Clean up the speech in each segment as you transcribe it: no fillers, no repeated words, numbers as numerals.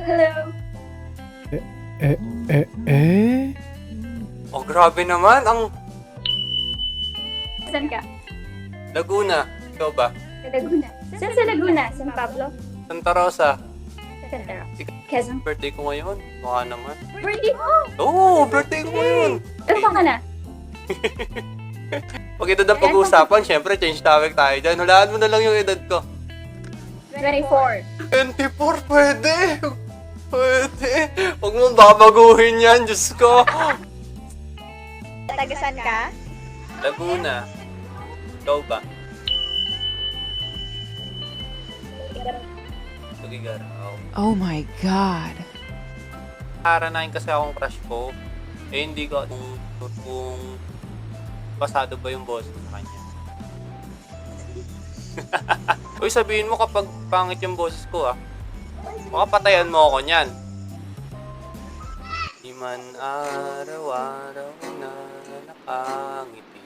Hello. Eh? Oh, grabe naman. Ang Saan ka? Laguna. Ikaw ba? Sa Laguna. Saan sa Laguna? San Pablo? Santa Rosa. Santa Rosa. Quezon. Birthday ko ngayon. Mukha naman. Birthday mo! Oo, birthday ko ngayon. Ano ka na? Pag ito na pag-uusapan, syempre, change topic tayo dyan. Hulaan mo na lang yung edad ko. 24. 24, pwede. Pwede. Huwag mong babaguhin yan, Diyos ko. Tagasan ka? Laguna. Ikaw ba? Tugigaraw. Oh my God. Aranahin kasi akong crush ko. Eh, hindi ko kung pasado ba yung boss sa kanya. Uy, sabihin mo kapag pangit yung boses ko, ah. Makapatayan mo ako niyan. Di man araw-araw na nakangiti.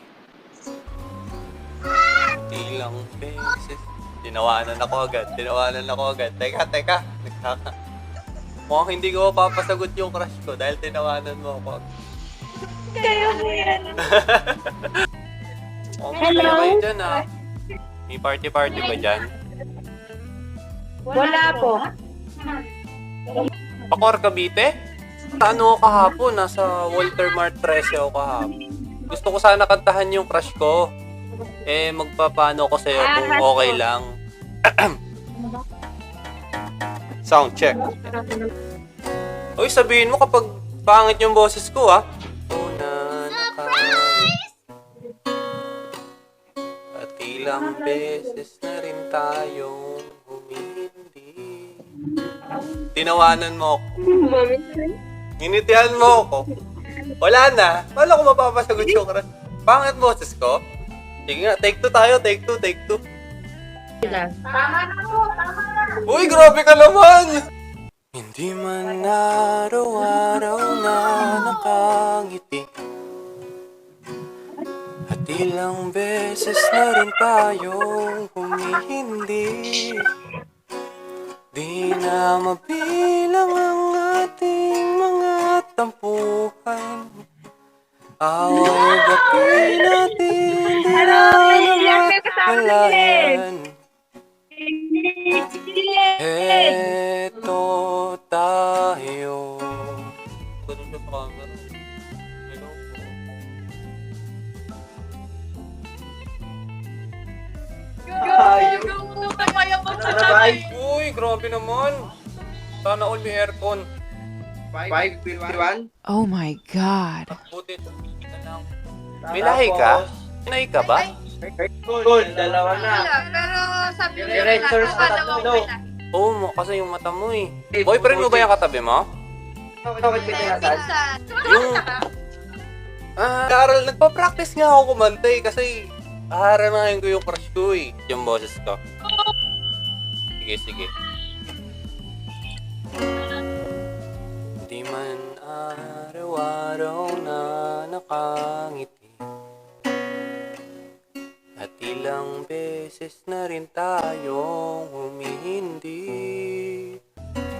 Ilang beses. Tinawanan ako agad. Teka. Mukhang hindi ko papasagot yung crush ko dahil tinawanan mo ako. Kaya mo yan. Hello? Kayo dyan, ah. May party-party ba dyan? Wala po. Pakor Cavite? Ano ako kahapon? Nasa Walter Mart 13 ako kahapon. Gusto ko sana kantahan yung crush ko. Eh, magpapano ko sa'yo kung okay lang. Sound check. Uy, sabihin mo kapag pangit yung boses ko, ah. Surprise! At ilang beses na rin tayong humindi. Tinawanan mo ako. Nginitihan mo ako. Wala na. Paano ko mapapasagot yung crush? Pangit boses ko? Sige nga, take 2 tayo. Take 2. Uy, grabe ka naman! Hindi man araw-araw na nakangiti. At ilang beses na rin tayong humihindi. Di na mabilang ang ating mga tampuhan. Away ba't di natin di na namamalayan? Eto tayo. Ganun siya sa camera. Hello po. Uy, grabe naman. Sana all may aircon. 551. Oh my God. Buti. May lahi ka? May lahi ka ba? Good, dalawa na. Pero sabi mo Director sa tatlo. Oo, kasi yung mata mo eh. Boyfriend mo ba yung katabi mo? Bakit pininasan? Yung... nagpa-practice nga ako kumanta eh, kasi aaranahin ko yung crush ko eh. Yung boses ko. Sige. Di man araw-araw na nakangiti. At ilang beses na rin tayong humihindi.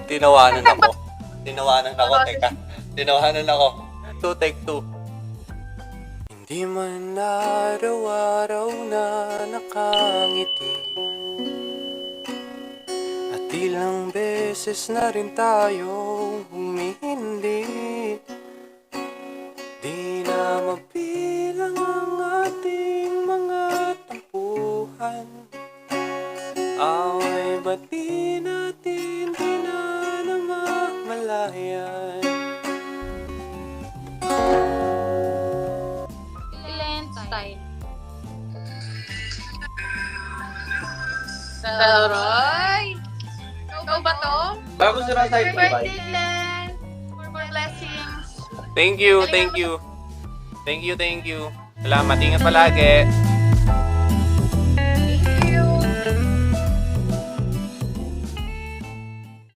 Tinawanan ako. Teka. Tinawanan ako. 2, take 2. Hindi man araw-araw na nakangiti. At ilang beses na rin tayong humihindi. Di na mabilang ang ating mga tampuhan. Away ba't di natin di na namamalayan? Style. Taroy! Ikaw ba to? Bago sila sa Happy ito, birthday, Len! For more blessings. Thank you. Salamat, ingat palagi.